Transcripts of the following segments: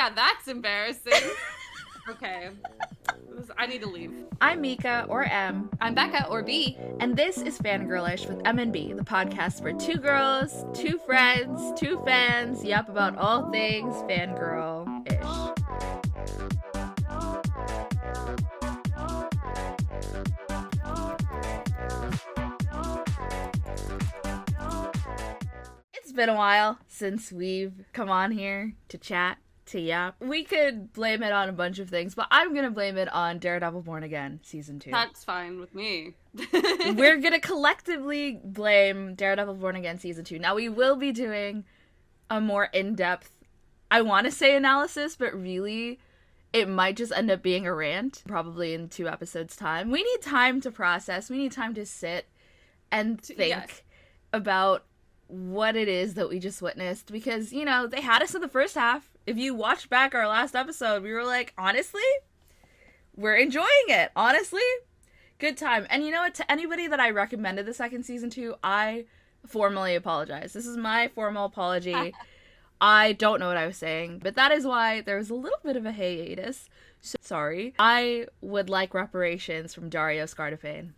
yeah, that's embarrassing. Okay. I need to leave. I'm Mika, or M. I'm Becca, or B. And this is Fangirlish with M and B, the podcast where two girls, two friends, two fans yap about all things fangirl-ish. It's been a while since we've come on here to chat, to yap. We could blame it on a bunch of things, but I'm gonna blame it on Daredevil Born Again Season 2. That's fine with me. We're gonna collectively blame Daredevil Born Again Season 2. Now, we will be doing a more in-depth, I want to say analysis, but really, it might just end up being a rant, probably in 2 episodes' time. We need time to process. We need time to sit and think about what it is that we just witnessed, because, you know, they had us in the first half. If you watch back our last episode, we were like, honestly, we're enjoying it. Honestly, good time. And you know what? To anybody that I recommended the second season to, I formally apologize. This is my formal apology. I don't know what I was saying, but that is why there was a little bit of a hiatus. So sorry. I would like reparations from Dario Scardafane.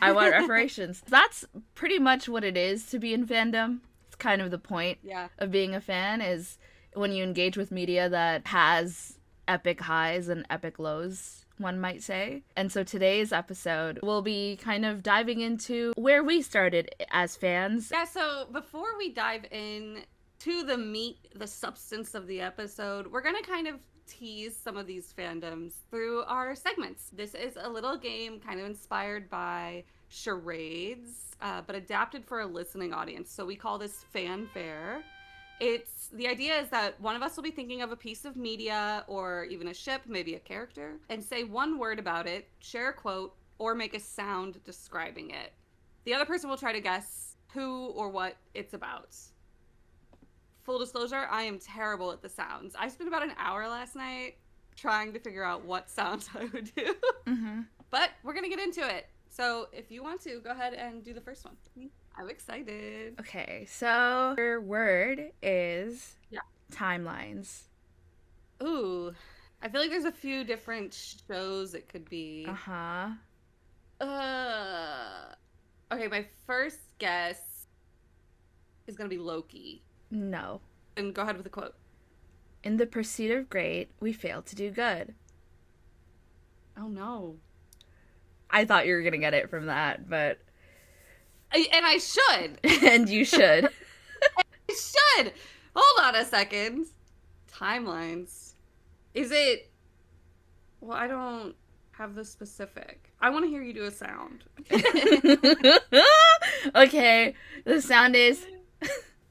I want reparations. That's pretty much what it is to be in fandom. It's kind of the point of being a fan, is when you engage with media that has epic highs and epic lows, one might say. And so today's episode will be kind of diving into where we started as fans. Yeah, so before we dive in to the meat, the substance of the episode, we're going to kind of tease some of these fandoms through our segments. This is a little game kind of inspired by charades, but adapted for a listening audience. So we call this fanfare. The idea is that one of us will be thinking of a piece of media or even a ship, maybe a character, and say one word about it, share a quote, or make a sound describing it. The other person will try to guess who or what it's about. Full disclosure, I am terrible at the sounds. I spent about an hour last night trying to figure out what sounds I would do. Mm-hmm. But we're going to get into it. So if you want to, go ahead and do the first one. I'm excited. Okay, so your word is timelines. Ooh, I feel like there's a few different shows it could be. Okay, my first guess is going to be Loki. No. And go ahead with the quote. In the pursuit of great, we fail to do good. Oh, no. I thought you were going to get it from that, but... And I should. And you should. I should. Hold on a second. Timelines. Is it... Well, I don't have the specific. I want to hear you do a sound. Okay. The sound is...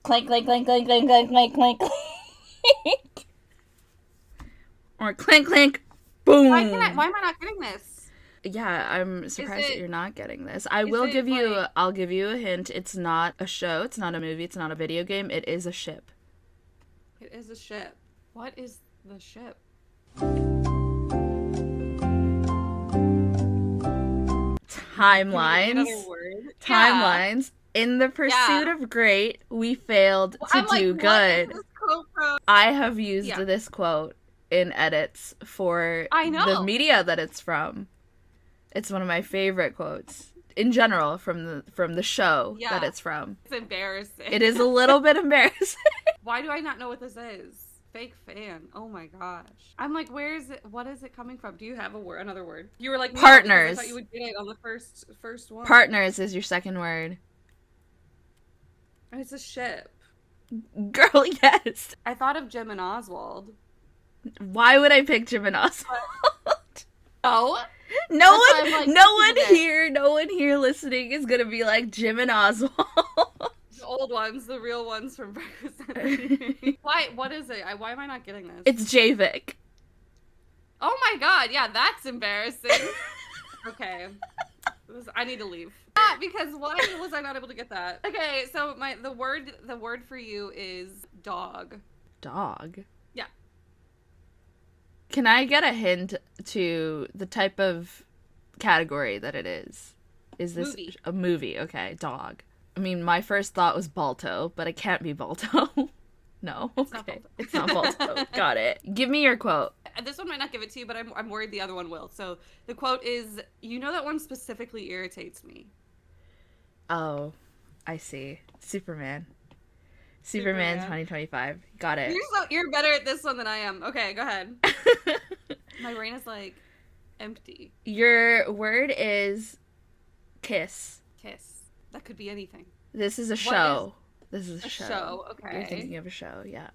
clank, clank, clank, clank, clank, clank, clank, clank, clank. Or clank, clank, boom. Why am I not getting this? Yeah, I'm surprised that you're not getting this. I'll give you a hint. It's not a show, it's not a movie, it's not a video game, it is a ship. It is a ship. What is the ship? Timelines. Another word? Timelines. In the pursuit of great, we failed to do good. I have used this quote in edits for the media that it's from. It's one of my favorite quotes in general from the show that it's from. It's embarrassing. It is a little bit embarrassing. Why do I not know what this is? Fake fan. Oh my gosh. I'm like, where is it? What is it coming from? Do you have another word? You were like, partners. I thought you would get it on the first one. Partners is your second word. It's a ship. Girl, yes. I thought of Jim and Oswald. Why would I pick Jim and Oswald? Oh. No one here listening is gonna be like Jim and Oswald. The old ones, the real ones from Breakfast. Why? What is it? Why am I not getting this? It's Javik. Oh my god! Yeah, that's embarrassing. Okay, I need to leave. Because why was I not able to get that? Okay, so the word for you is dog. Dog. Yeah. Can I get a hint to the type of category that it is? Is this a movie? Okay, dog. I mean, my first thought was Balto, but it can't be Balto. No. It's not Okay. Balto. It's not Balto. Got it. Give me your quote. This one might not give it to you, but I'm worried the other one will. So the quote is, "You know that one specifically irritates me." Oh, I see. Superman 2025. Got it. You're better at this one than I am. Okay, go ahead. My brain is like empty. Your word is kiss. Kiss. That could be anything. This is a show. This is a A show. show, okay. You're thinking of a show, yeah.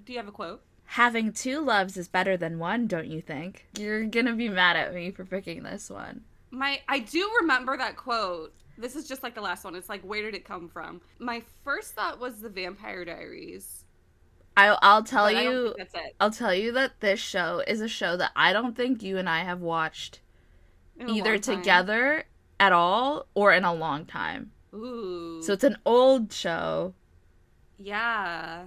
Do you have a quote? Having two loves is better than one, don't you think? You're gonna be mad at me for picking this one. I do remember that quote. This is just like the last one. It's like, where did it come from? My first thought was the Vampire Diaries. I'll tell But you. I don't think that's it. I'll tell you that this show is a show that I don't think you and I have watched In a either long time. together at all or in a long time. Ooh. So it's an old show Yeah.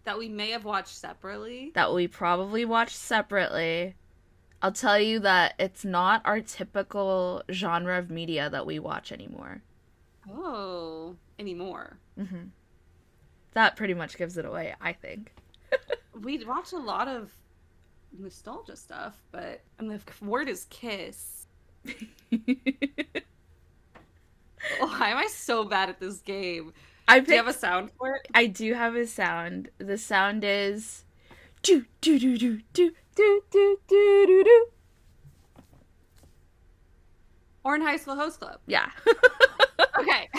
That we may have watched separately. that we probably watched separately. I'll tell you that it's not our typical genre of media that we watch anymore. Oh. Anymore. Mm-hmm. That pretty much gives it away, I think. We watch a lot of nostalgia stuff, and the word is kiss. Why am I so bad at this game? Do you have a sound for it? I do have a sound. The sound is do do do do do do do do do do. Or in High School Host Club. Yeah. Okay.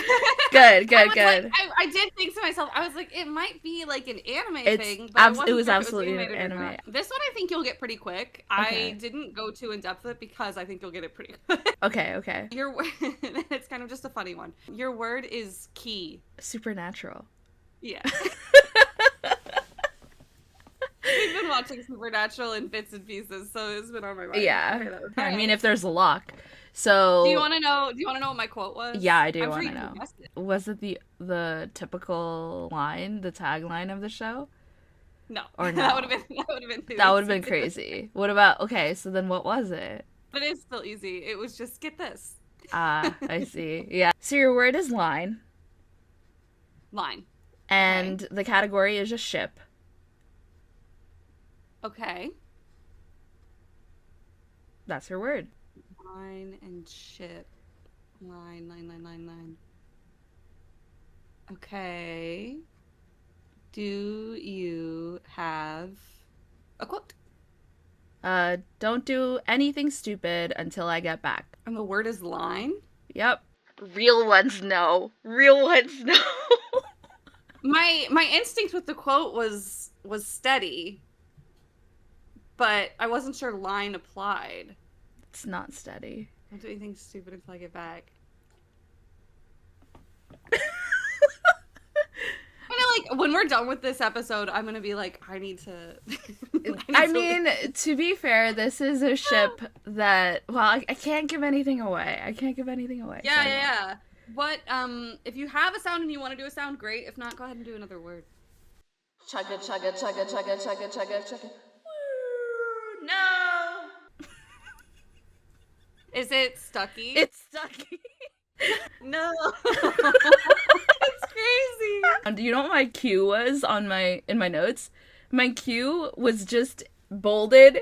Good. Like, I did think to myself, I was like, it might be like an anime thing, but it was sure absolutely if an animated or anime. not. This one I think you'll get pretty quick. Okay. I didn't go too in depth with it because I think you'll get it pretty quick. Okay. It's kind of just a funny one. Your word is key. Supernatural. Yeah. We've been watching Supernatural in bits and pieces, so it's been on my mind. Yeah. Okay. I mean, if there's a lock. So Do you want to know what my quote was? Yeah, I do I'm want sure to you know. guessed it. Was it the typical line, the tagline of the show? No. Or no? That would have been crazy. What about, okay, so then what was it? But it's still easy. It was just, get this. Ah, I see. Yeah. So your word is line. Line. And the category is just ship. Okay. That's your word. Line and ship. Line. Okay. Do you have a quote? Don't do anything stupid until I get back. And the word is line? Yep. Real ones know. My instinct with the quote was steady, but I wasn't sure line applied. It's not steady. Don't do anything stupid until I get back. Like, when we're done with this episode, I'm gonna be like, I need to. I mean, to be fair, this is a ship that. Well, I can't give anything away. Yeah. What? If you have a sound and you want to do a sound, great. If not, go ahead and do another word. Chugga. Woo, no. Is it Stucky? It's Stucky. No. It's crazy. Do you know what my cue was in my notes? My cue was just bolded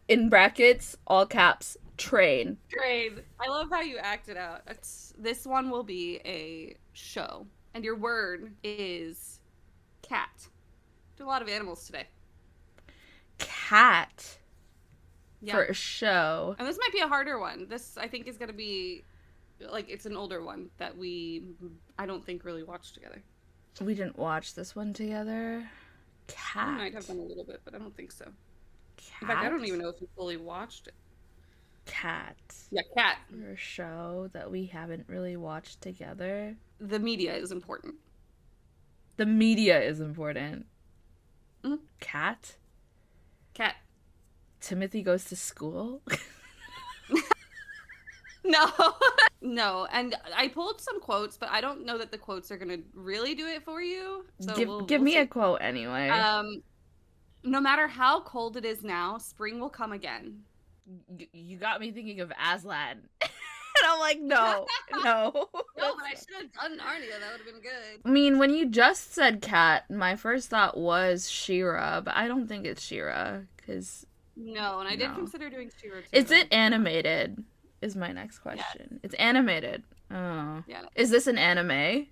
in brackets, all caps, train. I love how you acted out. This one will be a show. And your word is cat. Do a lot of animals today. Cat. Yeah. For a show. And this might be a harder one. This, I think, is going to be, like, it's an older one that I don't think really watched together. We didn't watch this one together. Cat. We might have done a little bit, but I don't think so. Cat. In fact, I don't even know if we fully watched it. Cat. Yeah, cat. For a show that we haven't really watched together. The media is important. The media is important. Mm-hmm. Cat. Cat. Timothy goes to school. No. No, and I pulled some quotes, but I don't know that the quotes are going to really do it for you. So give me a quote anyway. No matter how cold it is now, spring will come again. You got me thinking of Aslan. And I'm like, no. No, but I should have done Narnia. That would have been good. I mean, when you just said cat, my first thought was She-Ra, but I don't think it's She-Ra, because... No, and I did consider doing She-Ra too. Is it animated? Is my next question. Yes. It's animated. Oh. Yeah. Is this an anime?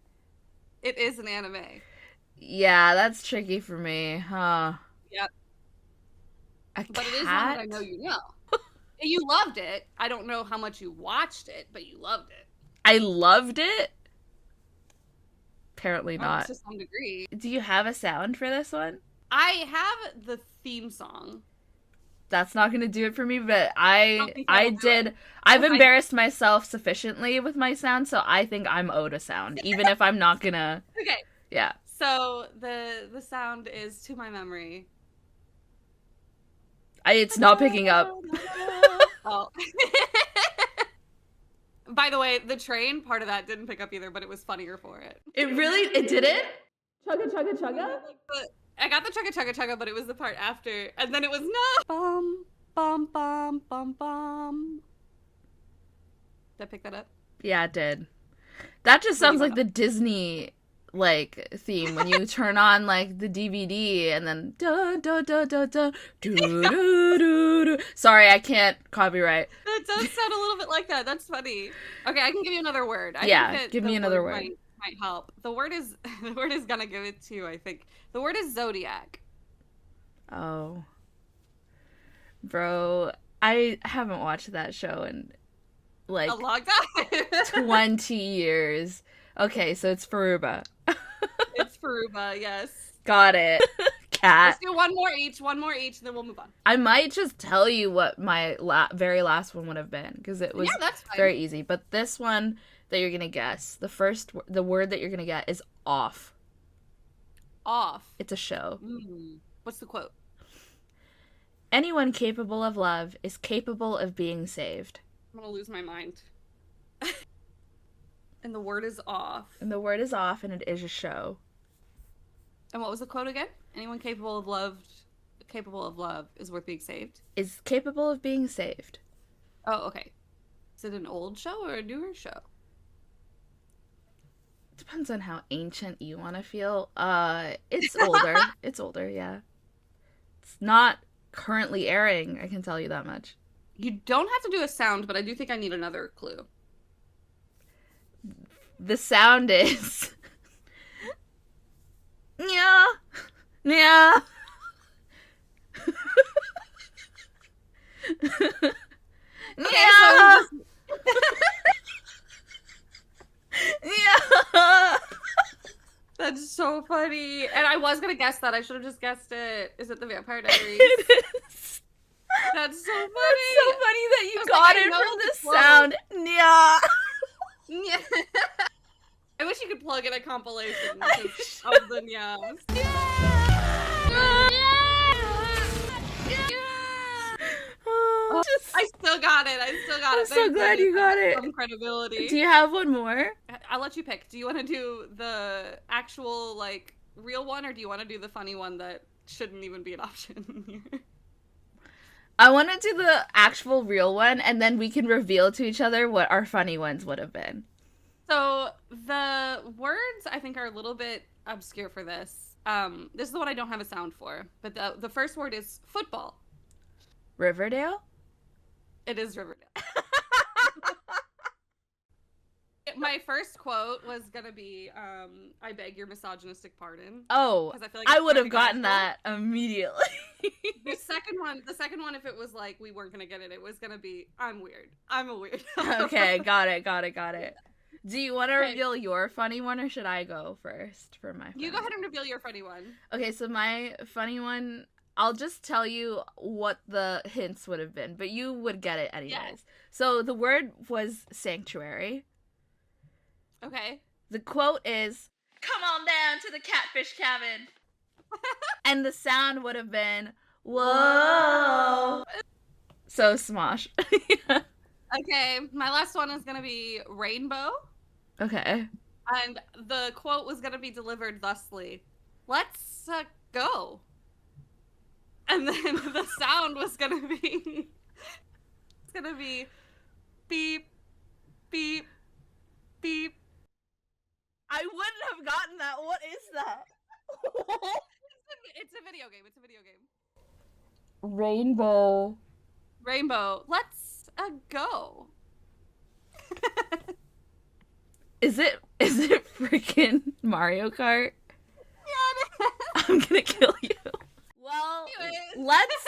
It is an anime. Yeah, that's tricky for me, huh? Yep. But it is one that I know you know. You loved it. I don't know how much you watched it, but you loved it. I loved it? Apparently not. To some degree. Do you have a sound for this one? I have the theme song. That's not going to do it for me, but I did. I've embarrassed myself sufficiently with my sound, so I think I'm owed a sound, even if I'm not going to. Okay. Yeah. So the sound is To My Memory. It's not picking up. Oh. By the way, the train part of that didn't pick up either, but it was funnier for it. It didn't? Chugga chugga chugga? I got the chugga chugga chugga, but it was the part after, and then it was no. Bum bum bum bum bum. Did I pick that up? Yeah, it did. That just sounds like the Disney theme when you turn on the DVD and then da da da da da do do do. Sorry, I can't copyright. That does sound a little bit like that. That's funny. Okay, I can give you another word. Give me another word. Might help. The word is gonna give it to you, I think. The word is zodiac. Oh. Bro, I haven't watched that show in a long time. 20 years. Okay, so it's Faruba. It's Faruba, yes. Got it. Cat. Let's do one more each, and then we'll move on. I might just tell you what my very last one would have been, because it was very easy. But this one that you're going to guess, the word that you're going to get is off. Off? It's a show. What's the quote? Anyone capable of love is capable of being saved. I'm going to lose my mind. And the word is off. And the word is off, and it is a show. And what was the quote again? Anyone capable of love is worth being saved? Is capable of being saved. Oh, okay. Is it an old show or a newer show? Depends on how ancient you want to feel. It's older. It's older, yeah. It's not currently airing, I can tell you that much. You don't have to do a sound, but I do think I need another clue. The sound is... yeah. Yeah. Yeah. Yeah. That's so funny. And I was going to guess that. I should have just guessed it. Is it The Vampire Diaries? It is. That's so funny. That's so funny that you got it from the sound. Yeah. Yeah. I wish you could plug in a compilation of the nyaas. I still got it. I'm so glad you got it. Some credibility. Do you have one more? I'll let you pick. Do you want to do the actual, real one, or do you want to do the funny one that shouldn't even be an option here? I want to do the actual real one, and then we can reveal to each other what our funny ones would have been. So the words, I think, are a little bit obscure for this. This is the one I don't have a sound for, but the first word is football. Riverdale? It is Riverdale. My first quote was gonna be, I beg your misogynistic pardon. Oh, I would have gotten that immediately. The second one, if it was we weren't gonna get it, it was gonna be, I'm weird. I'm a weird. Okay, got it. Do you want to reveal your funny one, or should I go first for my funny? You go ahead and reveal your funny one. Okay, so my funny one, I'll just tell you what the hints would have been, but you would get it anyways. Yeah. So the word was sanctuary. Okay. The quote is, "Come on down to the catfish cabin." And the sound would have been, "Whoa." So smosh. Yeah. Okay, my last one is going to be rainbow. Okay. And the quote was going to be delivered thusly, "Let's go." And then the sound was going to be, it's going to be beep, Beep. Beep. I wouldn't have gotten that. What is that? It's a video game. It's a video game. Rainbow. Rainbow. Let's go. Is it freaking Mario Kart? Yeah. I'm gonna kill you. Well, let's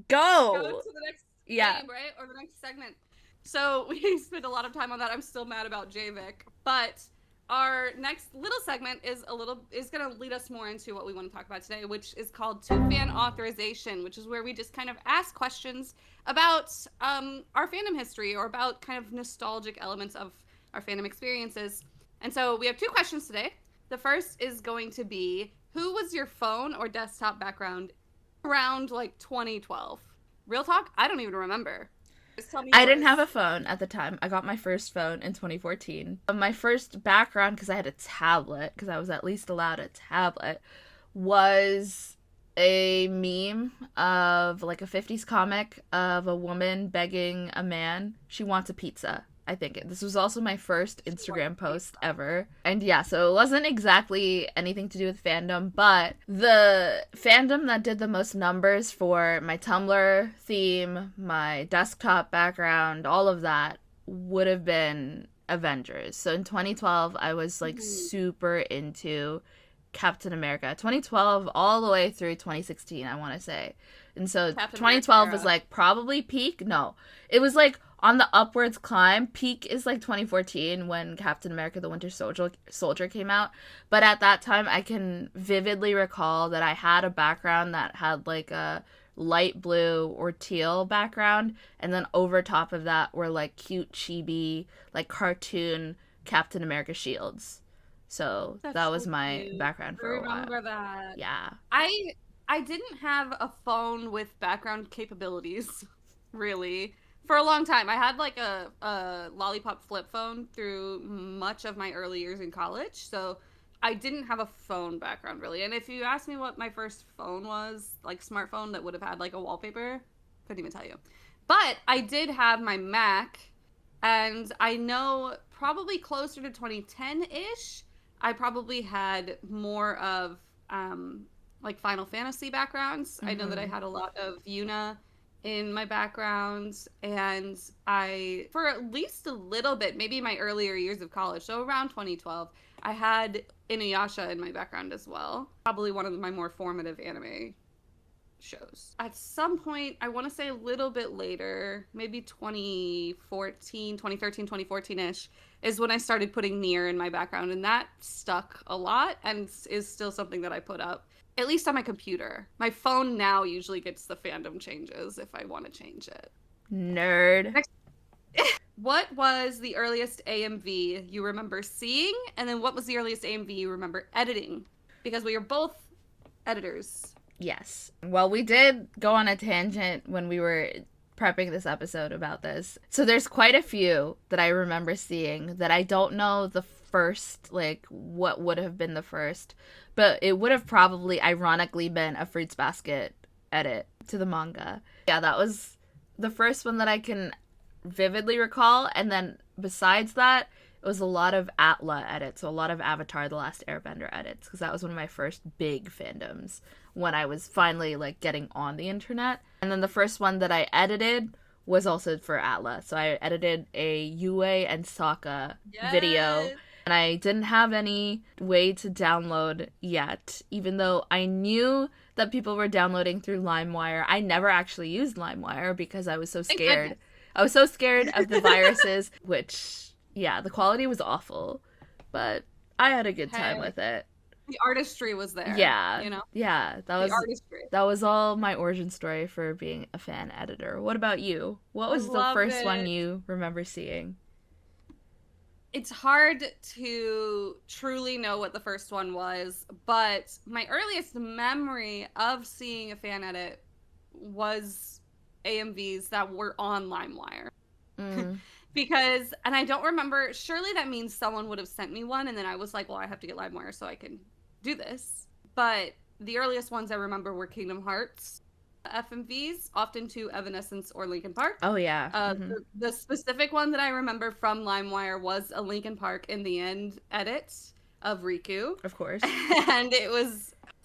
go to the next game, right? Or the next segment. So we spent a lot of time on that. I'm still mad about JVIC, but our next little segment is going to lead us more into what we want to talk about today, which is called To Fan Authorization, which is where we just kind of ask questions about our fandom history or about kind of nostalgic elements of our fandom experiences. And so we have 2 questions today. The first is going to be, who was your phone or desktop background around like 2012? Real talk, I don't even remember. I didn't have a phone at the time. I got my first phone in 2014. My first background, because I had a tablet, because I was at least allowed a tablet, was a meme of like a 50s comic of a woman begging a man. She wants a pizza. I think this was also my first Instagram post ever. And yeah, so it wasn't exactly anything to do with fandom, but the fandom that did the most numbers for my Tumblr theme, my desktop background, all of that would have been Avengers. So in 2012, I was like super into Captain America. 2012 all the way through 2016, I want to say. And so Captain 2012 America was like probably peak. No, it was like on the upwards climb. Peak is like 2014 when Captain America the Winter Soldier came out. But at that time, I can vividly recall that I had a background that had like a light blue or teal background. And then over top of that were like cute chibi, like cartoon Captain America shields. So that was my background for a while. I remember that. Yeah. I didn't have a phone with background capabilities, really. For a long time. I had like a lollipop flip phone through much of my early years in college, so I didn't have a phone background really. And if you ask me what my first phone was, like smartphone that would have had like a wallpaper, couldn't even tell you. But I did have my Mac, and I know probably closer to 2010-ish, I probably had more of like Final Fantasy backgrounds. Mm-hmm. I know that I had a lot of Yuna in my background, and I, for at least a little bit, maybe my earlier years of college, so around 2012, I had InuyAAAH in my background as well. Probably one of my more formative anime shows. At some point, I want to say a little bit later, maybe 2013, 2014-ish, is when I started putting Nier in my background, and that stuck a lot and is still something that I put up. At least on my computer. My phone now usually gets the fandom changes if I want to change it. Nerd. What was the earliest AMV you remember seeing? And then what was the earliest AMV you remember editing? Because we are both editors. Yes. Well, we did go on a tangent when we were prepping this episode about this. So there's quite a few that I remember seeing that I don't know the first, like what would have been the first, but it would have probably ironically been a Fruits Basket edit to the manga. Yeah, that was the first one that I can vividly recall. And then besides that, it was a lot of AMVs edits, so a lot of Avatar: The Last Airbender edits, because that was one of my first big fandoms when I was finally like getting on the internet. And then the first one that I edited was also for AMVs, so I edited a Yue and Sokka video. And I didn't have any way to download yet, even though I knew that people were downloading through LimeWire. I never actually used LimeWire because I was so scared. I was so scared of the viruses, which, yeah, the quality was awful, but I had a good time with it. The artistry was there. Yeah. You know? Yeah, that was all my origin story for being a fan editor. What about you? What was the first one you remember seeing? It's hard to truly know what the first one was, but my earliest memory of seeing a fan edit was AMVs that were on LimeWire. Because, and I don't remember, surely that means someone would have sent me one, and then I was like, well, I have to get LimeWire so I can do this. But the earliest ones I remember were Kingdom Hearts FMVs, often to Evanescence or Linkin Park. Oh, yeah. The specific one that I remember from LimeWire was a Linkin Park in the end edit of Riku. Of course. And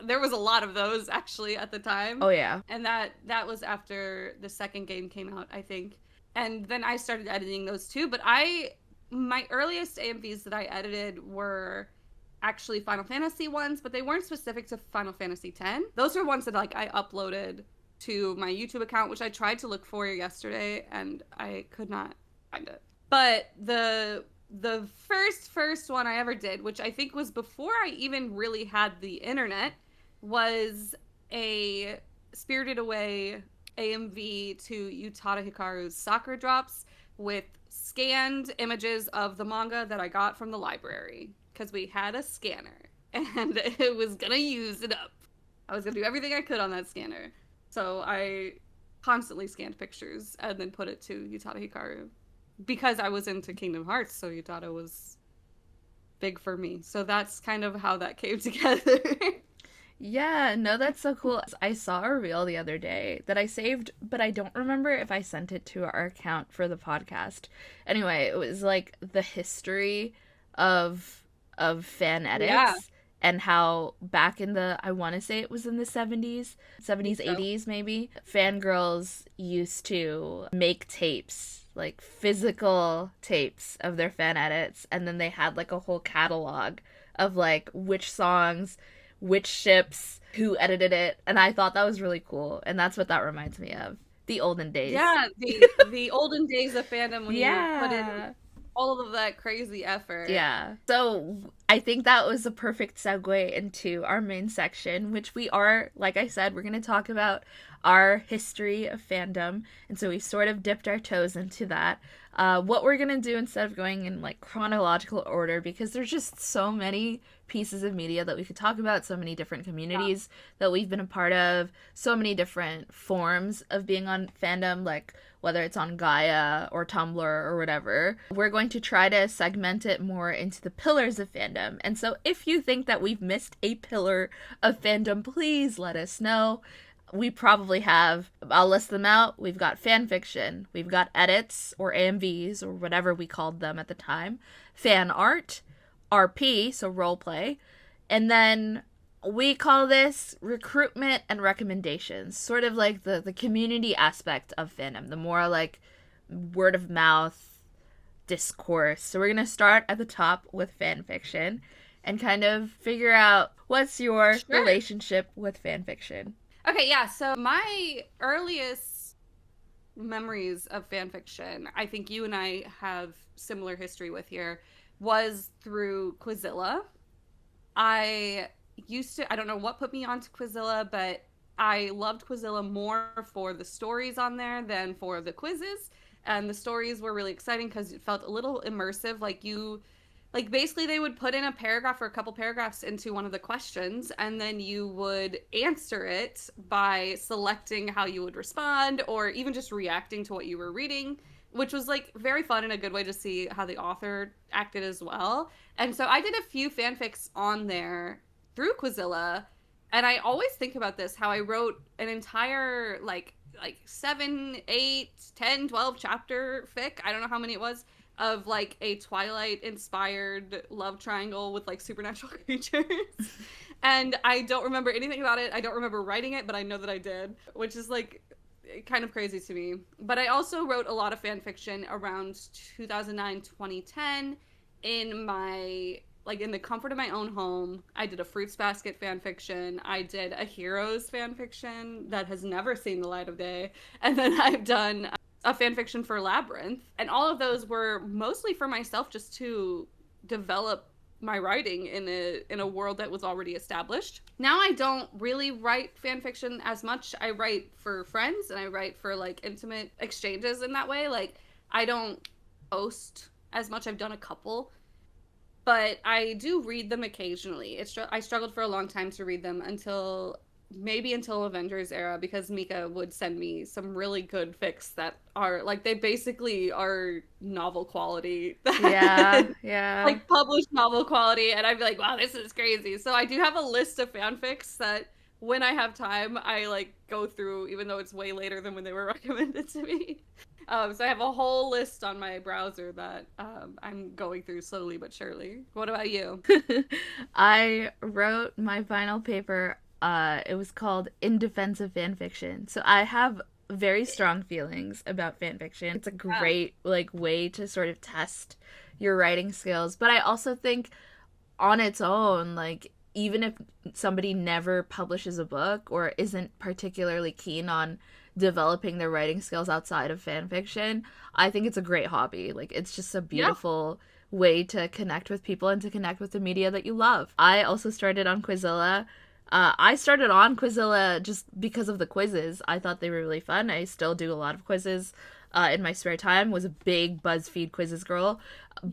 there was a lot of those actually at the time. Oh, yeah. And that was after the second game came out, I think. And then I started editing those too. But my earliest AMVs that I edited were actually Final Fantasy ones, but they weren't specific to Final Fantasy X. Those are ones that like I uploaded to my YouTube account, which I tried to look for yesterday and I could not find it. But the first one I ever did, which I think was before I even really had the internet, was a Spirited Away AMV to Utada Hikaru's Sakura Drops with scanned images of the manga that I got from the library because we had a scanner and it was gonna use it up. I was gonna do everything I could on that scanner. So I constantly scanned pictures and then put it to Utada Hikaru because I was into Kingdom Hearts, so Utada was big for me. So that's kind of how that came together. Yeah, no, that's so cool. I saw a reel the other day that I saved, but I don't remember if I sent it to our account for the podcast. Anyway, it was like the history of fan edits and how back in the, I want to say it was in the 70s, 80s maybe, fangirls used to make tapes, like physical tapes of their fan edits, and then they had like a whole catalog of like which songs, which ships, who edited it, and I thought that was really cool, and that's what that reminds me of. The olden days. Yeah, the olden days of fandom when you put in all of that crazy effort. Yeah. So I think that was a perfect segue into our main section, which we are, like I said, we're going to talk about our history of fandom. And so we sort of dipped our toes into that. What we're going to do instead of going in like chronological order, because there's just so many pieces of media that we could talk about, so many different communities that we've been a part of, so many different forms of being on fandom, like whether it's on Gaia or Tumblr or whatever. We're going to try to segment it more into the pillars of fandom. And so if you think that we've missed a pillar of fandom, please let us know. We probably have. I'll list them out. We've got fan fiction, we've got edits or AMVs or whatever we called them at the time, fan art, RP, so role play, and then we call this recruitment and recommendations, sort of like the community aspect of fandom, the more like word of mouth discourse. So we're going to start at the top with fan fiction and kind of figure out what's your relationship with fan fiction. Okay, yeah, so my earliest memories of fan fiction, I think you and I have similar history with here, was through Quizilla. I don't know what put me onto Quizilla, but I loved Quizilla more for the stories on there than for the quizzes. And the stories were really exciting because it felt a little immersive. Like basically they would put in a paragraph or a couple paragraphs into one of the questions, and then you would answer it by selecting how you would respond or even just reacting to what you were reading, which was like very fun and a good way to see how the author acted as well. And so I did a few fanfics on there through Quizilla, and I always think about this, how I wrote an entire like 7, 8, 10, 12 chapter fic, I don't know how many it was, of like a Twilight inspired love triangle with like supernatural creatures. And I don't remember anything about it. I don't remember writing it, but I know that I did, which is like kind of crazy to me. But I also wrote a lot of fan fiction around 2009, 2010 in the comfort of my own home. I did a Fruits Basket fan fiction. I did a Heroes fan fiction that has never seen the light of day. And then I've done a fan fiction for Labyrinth. And all of those were mostly for myself, just to develop my writing in a world that was already established. Now I don't really write fan fiction as much. I write for friends and I write for like intimate exchanges in that way. Like I don't post as much. I've done a couple, but I do read them occasionally. I struggled for a long time to read them until Avengers era, because Mika would send me some really good fics that are like, they basically are novel quality. Yeah. Like published novel quality, and I'd be like, wow, this is crazy. So I do have a list of fanfics that when I have time, I like go through, even though it's way later than when they were recommended to me. So I have a whole list on my browser that I'm going through slowly but surely. What about you? I wrote my final paper. It was called In Defense of Fanfiction. So I have very strong feelings about fanfiction. It's a great like way to sort of test your writing skills. But I also think on its own, like even if somebody never publishes a book or isn't particularly keen on developing their writing skills outside of fan fiction, I think it's a great hobby. Like it's just a beautiful way to connect with people and to connect with the media that you love. I also started on Quizilla. I started on Quizilla just because of the quizzes. I thought they were really fun. I still do a lot of quizzes in my spare time. Was a big BuzzFeed quizzes girl.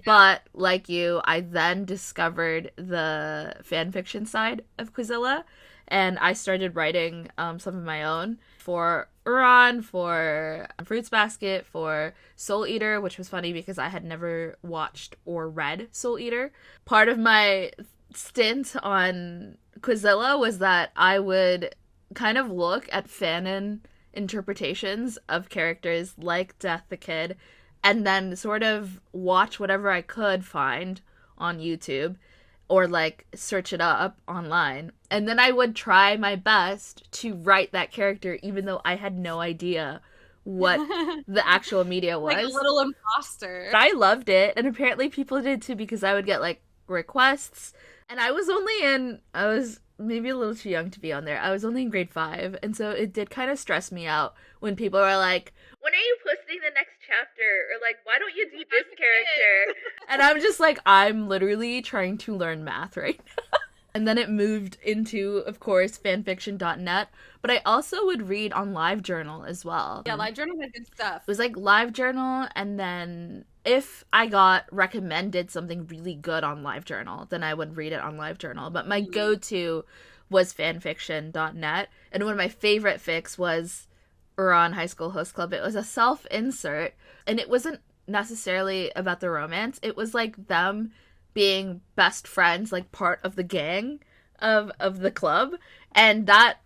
But like you, I then discovered the fan fiction side of Quizilla, and I started writing some of my own for Uran, for Fruits Basket, for Soul Eater, which was funny because I had never watched or read Soul Eater. Part of my stint on Quizilla was that I would kind of look at fanon interpretations of characters like Death the Kid and then sort of watch whatever I could find on YouTube or like search it up online. And then I would try my best to write that character even though I had no idea what the actual media was. Like a little imposter. But I loved it, and apparently people did too because I would get like requests. And I was maybe a little too young to be on there. I was only in grade 5, and so it did kind of stress me out when people were like, when are you posting the next chapter? Or like, why don't you do this character? And I'm just like, I'm literally trying to learn math right now. And then it moved into, of course, fanfiction.net. But I also would read on LiveJournal as well. Yeah, LiveJournal had good stuff. It was like LiveJournal, and then if I got recommended something really good on LiveJournal, then I would read it on LiveJournal. But my go-to was fanfiction.net. And one of my favorite fics was Uran High School Host Club. It was a self-insert, and it wasn't necessarily about the romance. It was like them being best friends, like part of the gang of the club. And that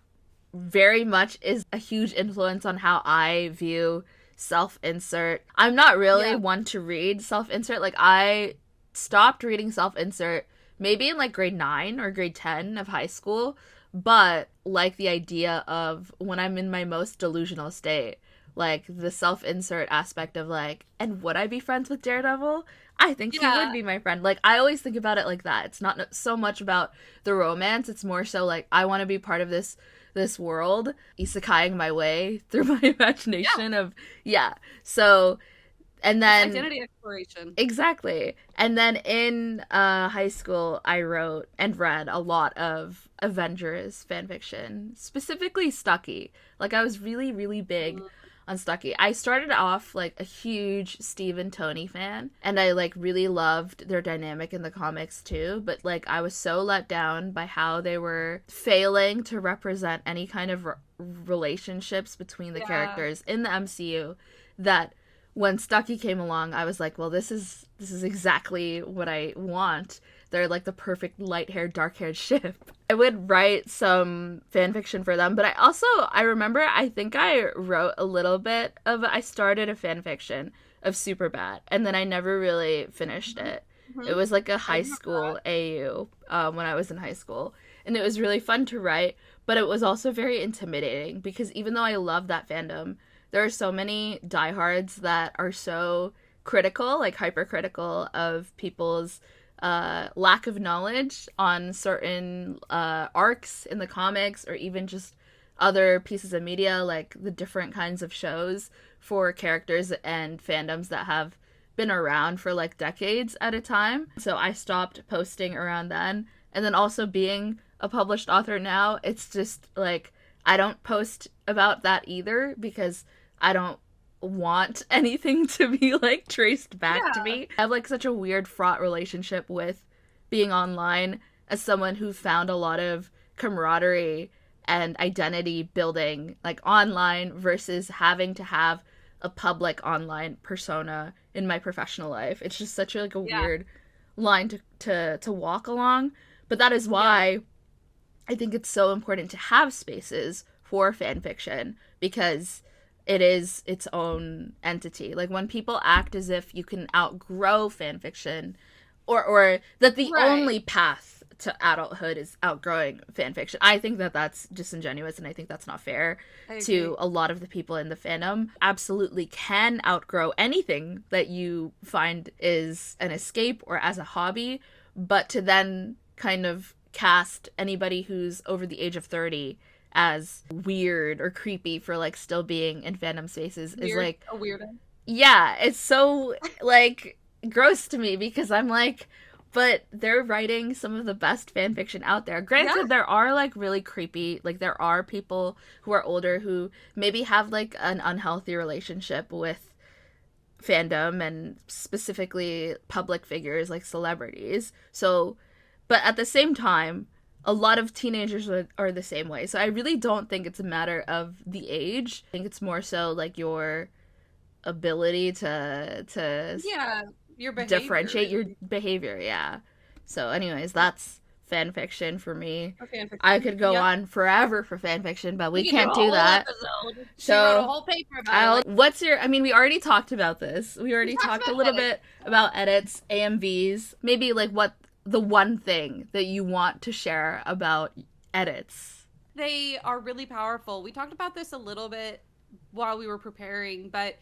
very much is a huge influence on how I view self-insert. I'm not really one to read self-insert. Like I stopped reading self-insert maybe in like grade 9 or grade 10 of high school, but like the idea of when I'm in my most delusional state, like the self-insert aspect of like, and would I be friends with Daredevil? I think he would be my friend. Like, I always think about it like that. It's not so much about the romance. It's more so like, I want to be part of this world, isekaiing my way through my imagination of, So, and then... identity exploration. Exactly. And then in high school, I wrote and read a lot of Avengers fanfiction, specifically Stucky. Like, I was really, really big on Stucky. I started off like a huge Steve and Tony fan, and I like really loved their dynamic in the comics too, but like I was so let down by how they were failing to represent any kind of relationships between the characters in the MCU that when Stucky came along, I was like, well, this is exactly what I want. They're like the perfect light-haired, dark-haired ship. I would write some fan fiction for them, but I remember I think I wrote a little bit of, I started a fan fiction of Superbad, and then I never really finished it. It was like a high school AU when I was in high school, and it was really fun to write, but it was also very intimidating because even though I love that fandom, there are so many diehards that are so critical, like hypercritical of people's lack of knowledge on certain arcs in the comics or even just other pieces of media, like the different kinds of shows for characters and fandoms that have been around for like decades at a time. So I stopped posting around then. And then also being a published author now, it's just like I don't post about that either because I don't want anything to be like traced back to me. I have like such a weird fraught relationship with being online as someone who found a lot of camaraderie and identity building like online versus having to have a public online persona in my professional life. It's just such a, like a weird line to walk along. But that is why I think it's so important to have spaces for fan fiction because it is its own entity. Like when people act as if you can outgrow fan fiction, or that the only path to adulthood is outgrowing fan fiction, I think that that's disingenuous, and I think that's not fair to a lot of the people in the fandom. Absolutely can outgrow anything that you find is an escape or as a hobby, but to then kind of cast anybody who's over the age of 30 as weird or creepy for like still being in fandom spaces is like a weirdo. Yeah, it's so like gross to me because I'm like, but they're writing some of the best fan fiction out there. Granted, there are like really creepy, like there are people who are older who maybe have like an unhealthy relationship with fandom and specifically public figures like celebrities. So, but at the same time, a lot of teenagers are the same way. So I really don't think it's a matter of the age. I think it's more so like your ability to your behavior. differentiate your behavior. Yeah. So anyways, that's fan fiction for me. I could go on forever for fan fiction, but we can't do that. She wrote a whole paper about it. What's your, I mean, we already talked about this. We already talked a little bit about edits, AMVs. Maybe like what the one thing that you want to share about edits. They are really powerful. We talked about this a little bit while we were preparing, but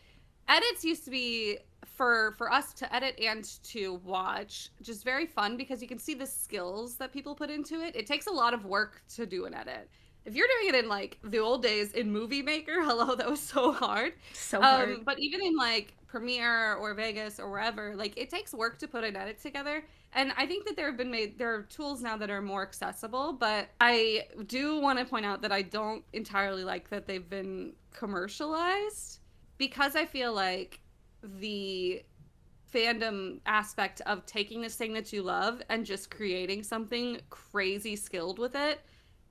edits used to be for us to edit and to watch just very fun because you can see the skills that people put into it. It takes a lot of work to do an edit. If you're doing it in like the old days in Movie Maker, hello, that was so hard. So hard. But even in like Premiere or Vegas or wherever, like it takes work to put an edit together. And I think that there are tools now that are more accessible, but I do want to point out that I don't entirely like that they've been commercialized because I feel like the fandom aspect of taking this thing that you love and just creating something crazy skilled with it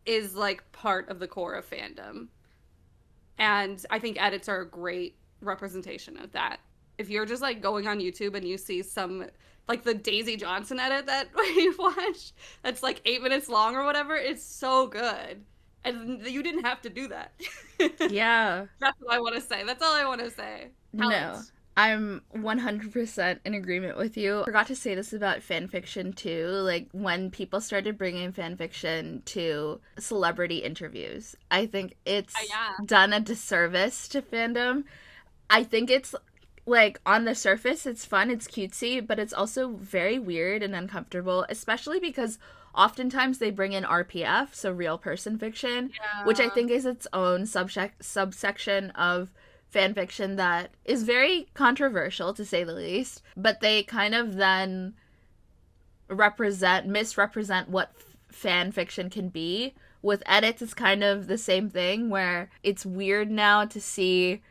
is like part of the core of fandom. And I think edits are a great representation of that. If you're just like going on YouTube and you see some like the Daisy Johnson edit that we've watched that's like 8 minutes long or whatever, it's so good. And you didn't have to do that. Yeah. That's what I want to say. That's all I want to say. No, I'm 100% in agreement with you. I forgot to say this about fanfiction too. Like when people started bringing fanfiction to celebrity interviews, I think it's done a disservice to fandom. I think it's like on the surface, it's fun, it's cutesy, but it's also very weird and uncomfortable, especially because oftentimes they bring in RPF, so real person fiction, which I think is its own subsection of fan fiction that is very controversial to say the least, but they kind of then misrepresent what fan fiction can be. With edits, it's kind of the same thing where it's weird now to see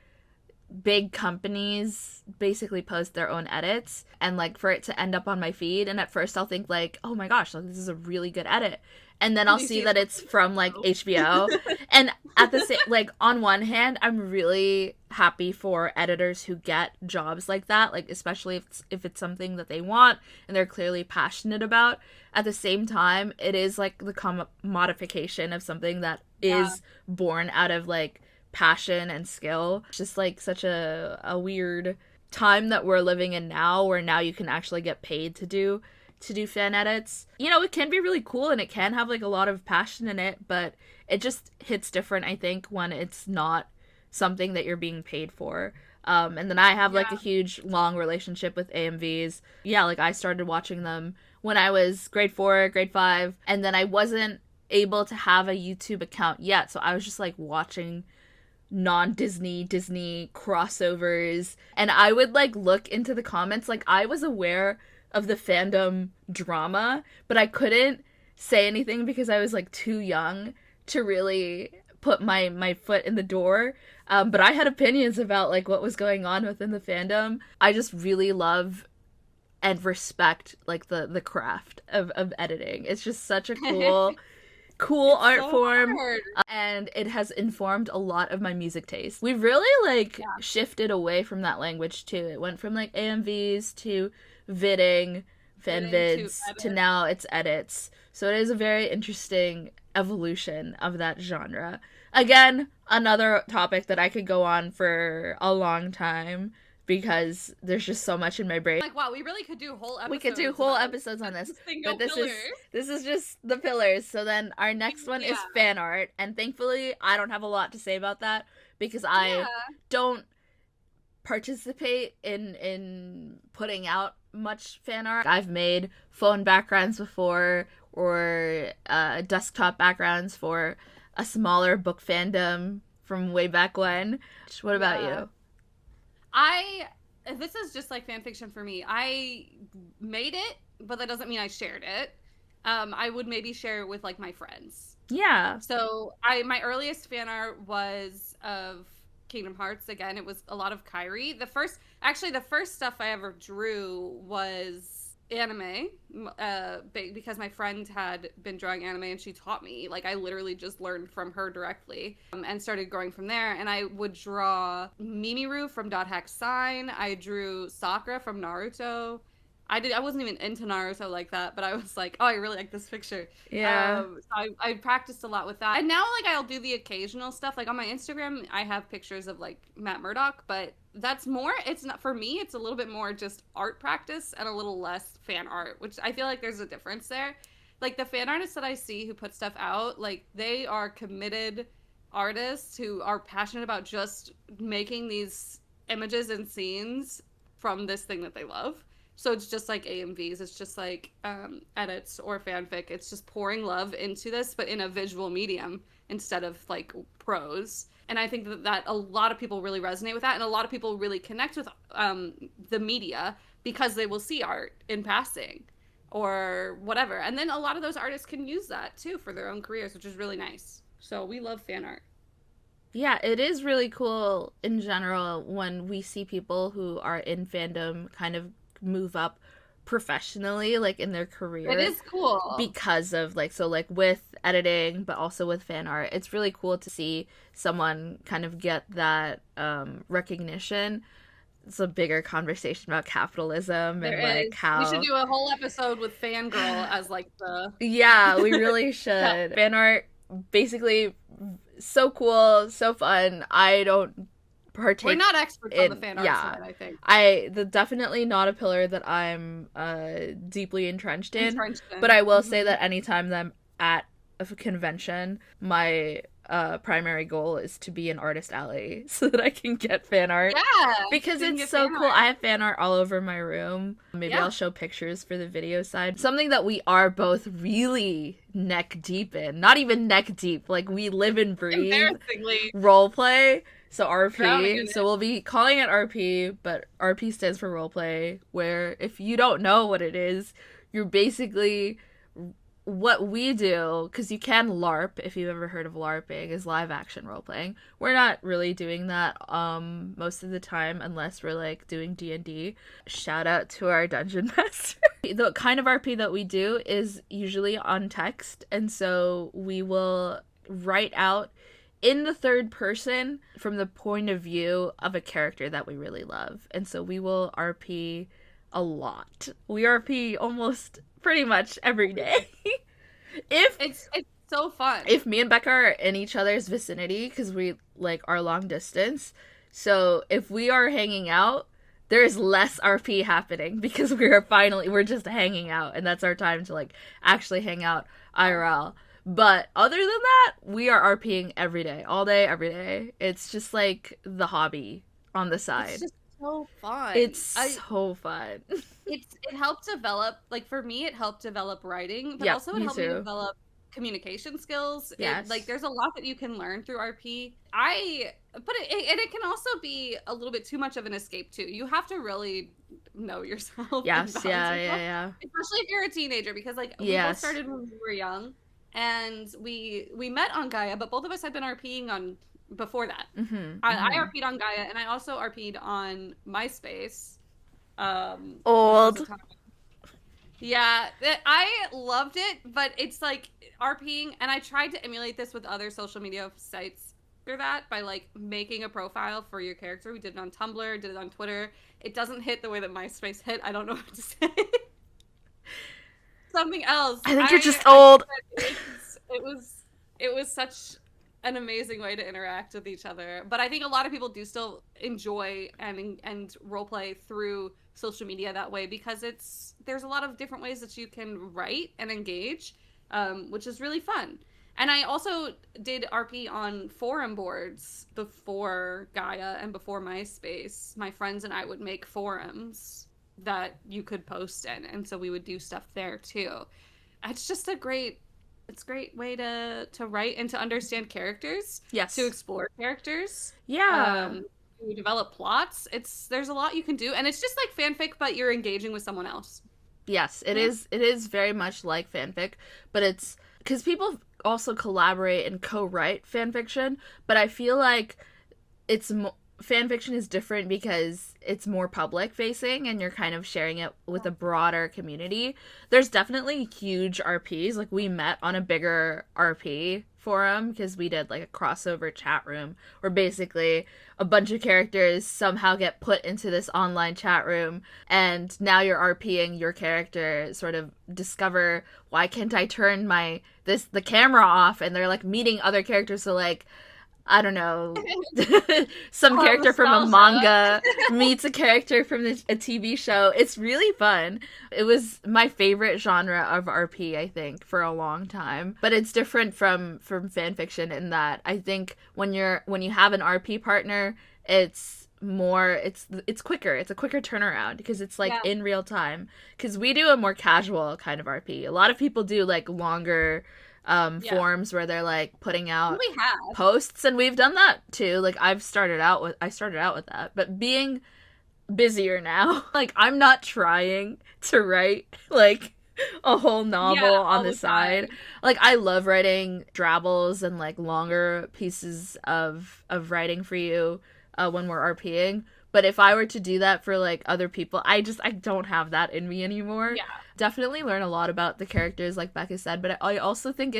big companies basically post their own edits and like for it to end up on my feed, and at first I'll think like, oh my gosh, like this is a really good edit, and then I'll see that it's from like HBO. And at the same, like on one hand, I'm really happy for editors who get jobs like that, like especially if it's something that they want and they're clearly passionate about. At the same time, it is like the commodification of something that is born out of like passion and skill. It's just like such a weird time that we're living in now, where now you can actually get paid to do fan edits. You know, it can be really cool and it can have like a lot of passion in it, but it just hits different, I think, when it's not something that you're being paid for. And then I have like a huge long relationship with AMVs. Yeah, like I started watching them when I was grade 4, grade 5, and then I wasn't able to have a YouTube account yet, so I was just like watching non-Disney crossovers, and I would like look into the comments. Like I was aware of the fandom drama, but I couldn't say anything because I was like too young to really put my foot in the door. But I had opinions about like what was going on within the fandom. I just really love and respect like the craft of editing. It's just such a cool art form, and it has informed a lot of my music taste. We've really shifted away from that language too. It went from like AMVs to vidding, fan and into vids to edit. now it's edits. So it is a very interesting evolution of that genre. Again, another topic that I could go on for a long time because there's just so much in my brain. Like, wow, we really could do whole episodes. We could do whole episodes on this, single but this pillar. is just the pillars. So then our next one is fan art, and thankfully I don't have a lot to say about that because I don't participate in putting out much fan art. I've made phone backgrounds before or desktop backgrounds for a smaller book fandom from way back when. What about you? This is just like fan fiction for me. I made it, but that doesn't mean I shared it. I would maybe share it with like my friends. Yeah. So my earliest fan art was of Kingdom Hearts. Again, it was a lot of Kairi. The first stuff I ever drew was anime, because my friend had been drawing anime and she taught me. Like, I literally just learned from her directly, and started growing from there. And I would draw Mimiru from Dot Hack Sign. I drew Sakura from Naruto. I wasn't even into Naruto like that, but I was like, oh, I really like this picture. Yeah. So I practiced a lot with that. And now, like, I'll do the occasional stuff. Like, on my Instagram, I have pictures of, like, Matt Murdock, but that's more, it's not, for me, it's a little bit more just art practice and a little less fan art, which I feel like there's a difference there. Like, the fan artists that I see who put stuff out, like, they are committed artists who are passionate about just making these images and scenes from this thing that they love. So it's just like AMVs. It's just like edits or fanfic. It's just pouring love into this, but in a visual medium instead of like prose. And I think that a lot of people really resonate with that. And a lot of people really connect with the media because they will see art in passing or whatever. And then a lot of those artists can use that too for their own careers, which is really nice. So we love fan art. Yeah, it is really cool in general when we see people who are in fandom kind of move up professionally, like in their career. It is cool because of like, so like with editing but also with fan art, it's really cool to see someone kind of get that recognition. It's a bigger conversation about capitalism and like how we should do a whole episode with fangirl as like the we really should. Fan art, basically, so cool, so fun. I don't partake. We're not experts on the fan art side, I think. Definitely not a pillar that I'm deeply entrenched in. But I will say that anytime that I'm at a convention, my primary goal is to be an artist alley so that I can get fan art. Yeah, because it's so cool. I have fan art all over my room. Maybe I'll show pictures for the video side. Something that we are both really neck deep in. Not even neck deep. Like, we live and breathe roleplay. So RP, so we'll be calling it RP, but RP stands for roleplay, where if you don't know what it is, you're basically, what we do, because you can LARP, if you've ever heard of LARPing, is live action roleplaying. We're not really doing that most of the time, unless we're like doing D&D. Shout out to our dungeon master. The kind of RP that we do is usually on text, and so we will write out in the third person from the point of view of a character that we really love. And so we will RP a lot. We RP almost pretty much every day. It's so fun. If me and Becca are in each other's vicinity, because we like are long distance, so if we are hanging out, there's less RP happening because we're just hanging out, and that's our time to like actually hang out IRL. But other than that, we are RPing every day, all day, every day. It's just like the hobby on the side. It's just so fun. It's so fun. It helped develop, like for me, it helped develop writing, but also it helped me develop communication skills. Yes. Like there's a lot that you can learn through RP. But it can also be a little bit too much of an escape too. You have to really know yourself. Yes, yeah. Especially if you're a teenager, because like we both started when we were young. And we met on Gaia, but both of us had been RPing on before that. I RP'd on Gaia, and I also RP'd on MySpace. Old. Yeah, I loved it, but it's like RPing, and I tried to emulate this with other social media sites through that by like making a profile for your character. We did it on Tumblr, did it on Twitter. It doesn't hit the way that MySpace hit. I don't know what to say. something else. I think you're just old. It was such an amazing way to interact with each other. But I think a lot of people do still enjoy and roleplay through social media that way, because there's a lot of different ways that you can write and engage, which is really fun. And I also did RP on forum boards before Gaia and before MySpace. My friends and I would make forums that you could post in, and so we would do stuff there too. It's just a great way to write and to understand characters. Yes. To explore characters. Yeah. To develop plots. There's a lot you can do, and it's just like fanfic, but you're engaging with someone else. Yes, it is. It is very much like fanfic, but it's because people also collaborate and co-write fanfiction, but I feel like fanfiction is different because it's more public facing and you're kind of sharing it with a broader community. There's definitely huge RPs. Like, we met on a bigger RP forum because we did like a crossover chat room where basically a bunch of characters somehow get put into this online chat room, and now you're RPing your character, sort of discover, why can't I turn the camera off, and they're like meeting other characters. So like, I don't know, some character from a manga meets a character from a TV show. It's really fun. It was my favorite genre of RP, I think, for a long time. But it's different from fanfiction in that I think when you have an RP partner, it's quicker. It's a quicker turnaround because it's like in real time. Because we do a more casual kind of RP. A lot of people do like longer forms where they're like putting out posts, and we've done that too. Like, I started out with that, but being busier now, like, I'm not trying to write like a whole novel on the side. Like, I love writing drabbles and like longer pieces of writing for you when we're RPing. But if I were to do that for like other people, I don't have that in me anymore. Yeah. Definitely learn a lot about the characters, like Becca said, but I also think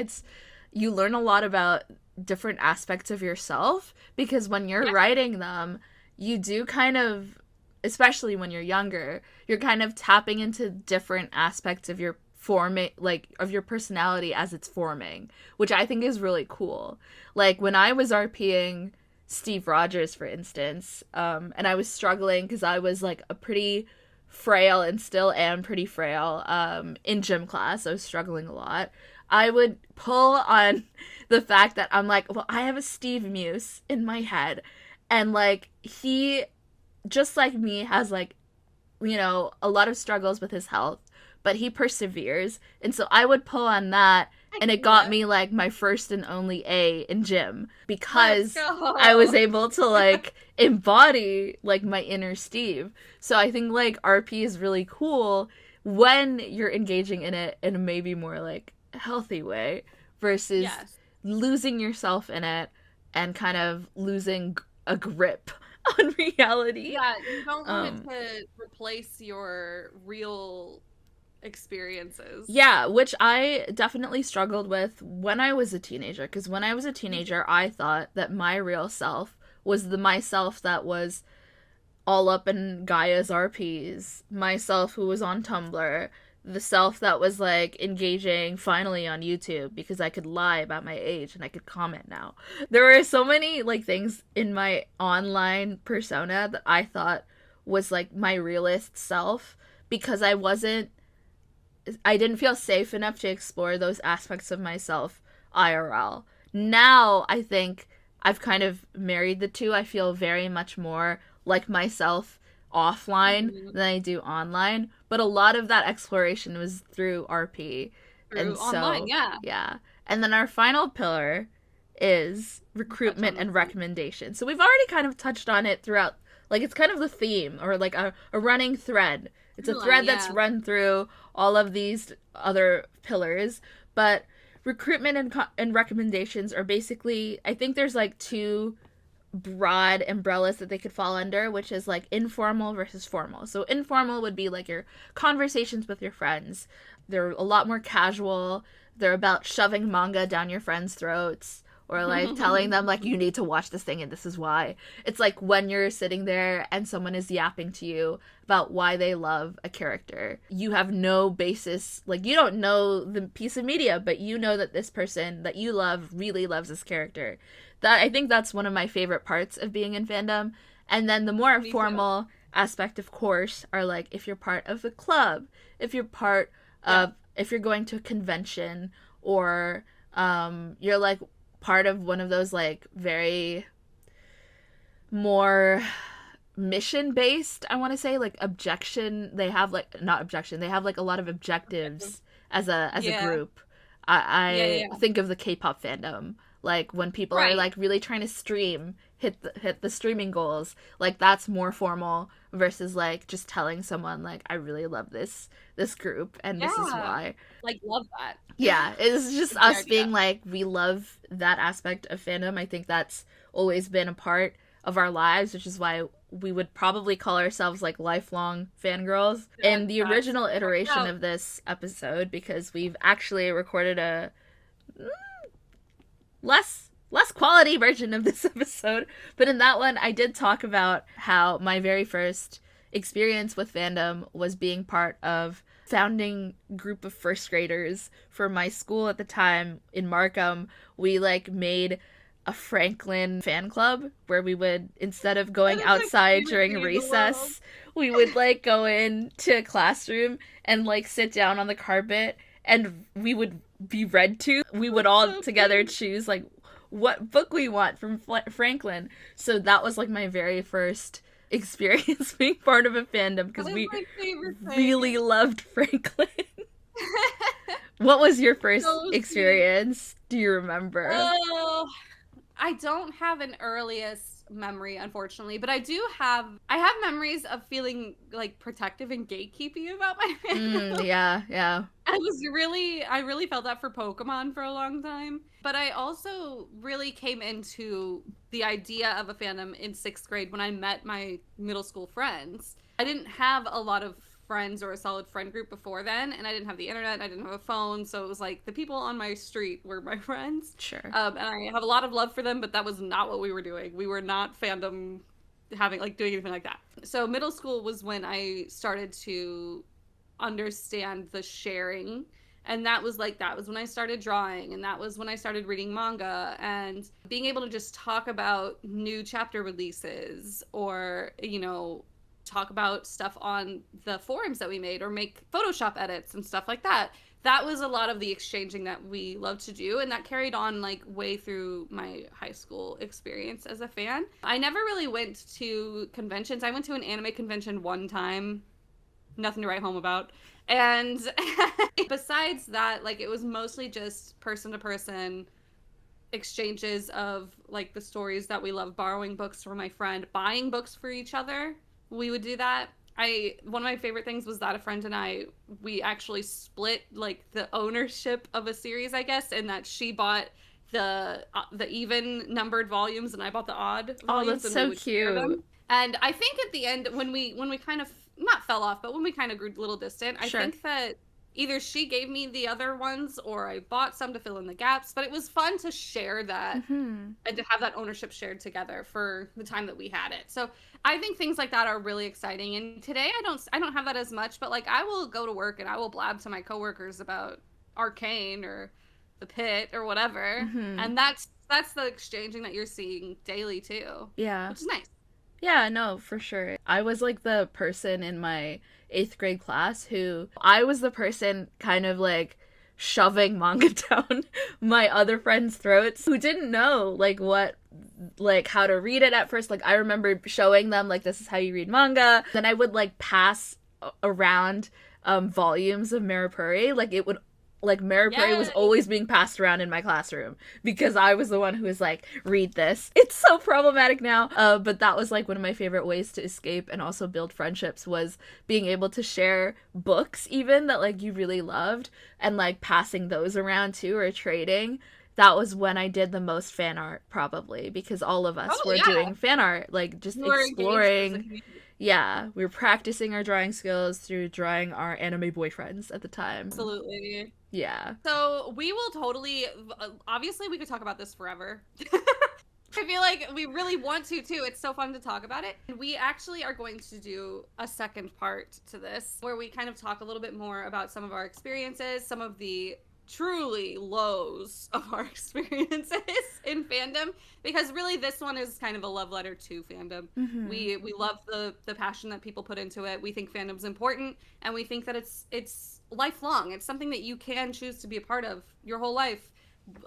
you learn a lot about different aspects of yourself, because when you're writing them, you do kind of, especially when you're younger, you're kind of tapping into different aspects of your of your personality as it's forming, which I think is really cool. Like, when I was RPing Steve Rogers, for instance, and I was struggling because I was like a pretty frail, and still am pretty frail, in gym class. I was struggling a lot. I would pull on the fact that I'm like, well, I have a Steve muse in my head, and like, he, just like me, has like, you know, a lot of struggles with his health, but he perseveres. And so I would pull on that, and it got me like my first and only A in gym, because I was able to like embody like my inner Steve. So I think like RP is really cool when you're engaging in it in a maybe more like healthy way, versus losing yourself in it and kind of losing a grip on reality. Yeah, you don't want it to replace your real experiences. Yeah, which I definitely struggled with when I was a teenager, because when I was a teenager, I thought that my real self was the myself that was all up in Gaia's RPs, myself who was on Tumblr, the self that was like engaging finally on YouTube because I could lie about my age and I could comment now. There were so many like things in my online persona that I thought was like my realist self, because I didn't feel safe enough to explore those aspects of myself IRL. Now, I think I've kind of married the two. I feel very much more like myself offline than I do online. But a lot of that exploration was through RP. Through online, Yeah. And then our final pillar is recruitment and recommendation. So we've already kind of touched on it throughout. Like, it's kind of the theme, or like a running thread. It's a thread that's run through all of these other pillars, but recruitment and recommendations are basically, I think there's like two broad umbrellas that they could fall under, which is like informal versus formal. So informal would be like your conversations with your friends. They're a lot more casual. They're about shoving manga down your friends' throats, or like telling them like you need to watch this thing and this is why. It's like when you're sitting there and someone is yapping to you about why they love a character. You have no basis, like you don't know the piece of media, but you know that this person that you love really loves this character. That I think that's one of my favorite parts of being in fandom. And then the more formal aspect, of course, are like if you're part of the club, if you're part of, if you're going to a convention, or you're like part of one of those like very more mission based, I want to say, like objection. They have like not objection. They have like a lot of objectives as a group. I think of the K-pop fandom, like when people are like really trying to stream, hit the streaming goals. Like that's more formal versus like just telling someone like I really love this group and this is why. Like love that. Yeah, it's just us being like we love that aspect of fandom. I think that's always been a part of our lives, which is why we would probably call ourselves like lifelong fangirls in the original iteration of this episode, because we've actually recorded a less quality version of this episode. But in that one, I did talk about how my very first experience with fandom was being part of founding group of first graders for my school at the time in Markham. We like made a Franklin fan club where we would, instead of going outside during recess, we would like go into a classroom and like sit down on the carpet and we would be read to. We would all together choose like what book we want from Franklin. So that was like my very first experience being part of a fandom, because we really loved Franklin. What was your first experience? Do you remember? I don't have an earliest memory, unfortunately, but I have memories of feeling like protective and gatekeeping about my fandom. Yeah. I really felt that for Pokemon for a long time. But I also really came into the idea of a fandom in 6th grade when I met my middle school friends. I didn't have a lot of friends or a solid friend group before then, and I didn't have the internet, I didn't have a phone, so it was like the people on my street were my friends. Sure. And I have a lot of love for them, but that was not what we were doing. We were not fandom doing anything like that. So middle school was when I started to understand the sharing, and that was when I started drawing, and that was when I started reading manga and being able to just talk about new chapter releases, or talk about stuff on the forums that we made, or make Photoshop edits and stuff like that. That was a lot of the exchanging that we loved to do, and that carried on like way through my high school experience as a fan. I never really went to conventions. I went to an anime convention one time. Nothing to write home about. And besides that, like, it was mostly just person to person exchanges of like the stories that we love, borrowing books from my friend, buying books for each other. We would do that. One of my favorite things was that a friend and we actually split like the ownership of a series, I guess, and that she bought the even numbered volumes and I bought the odd volumes. Oh, that's so cute. And I think at the end, when we kind of not fell off, but when we kind of grew a little distant, I think that either she gave me the other ones or I bought some to fill in the gaps. But it was fun to share that and to have that ownership shared together for the time that we had it. So I think things like that are really exciting. And today I don't have that as much, but like I will go to work and I will blab to my coworkers about Arcane or The Pit or whatever. And that's the exchanging that you're seeing daily too. Yeah. Which is nice. Yeah, no, for sure. I was like the person in my 8th grade class I was the person kind of like shoving manga down my other friends' throats who didn't know like how to read it at first. Like I remember showing them like, this is how you read manga. Then I would like pass around volumes of Maripuri. Like it would Maripuri was always being passed around in my classroom because I was the one who was like, read this. It's so problematic now. But that was like one of my favorite ways to escape and also build friendships, was being able to share books even that like you really loved and like passing those around too, or trading. that was when I did the most fan art, probably, because all of us were doing fan art, like just exploring. Yeah, we were practicing our drawing skills through drawing our anime boyfriends at the time. Absolutely. Yeah. So we will totally, obviously we could talk about this forever. I feel like we really want to too. It's so fun to talk about it. And we actually are going to do a second part to this where we kind of talk a little bit more about some of our experiences, some of the truly lows of our experiences in fandom, because really this one is kind of a love letter to fandom. Mm-hmm. We love the passion that people put into it. We think fandom's important, and we think that it's lifelong. It's something that you can choose to be a part of your whole life.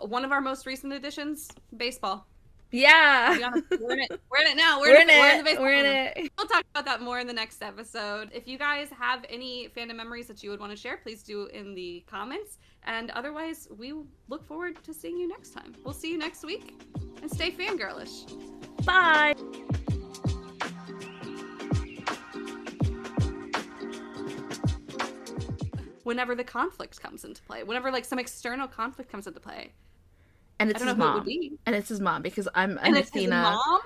One of our most recent additions, baseball. Yeah. We're in it. We're in it now. We're in it. We'll talk about that more in the next episode. If you guys have any fandom memories that you would want to share, please do in the comments. And otherwise, we look forward to seeing you next time. We'll see you next week. And stay fangirlish. Bye. Whenever the conflict comes into play, whenever like some external conflict comes into play. And it's his mom. And it's his mom, because I'm an Athena. It's his mom?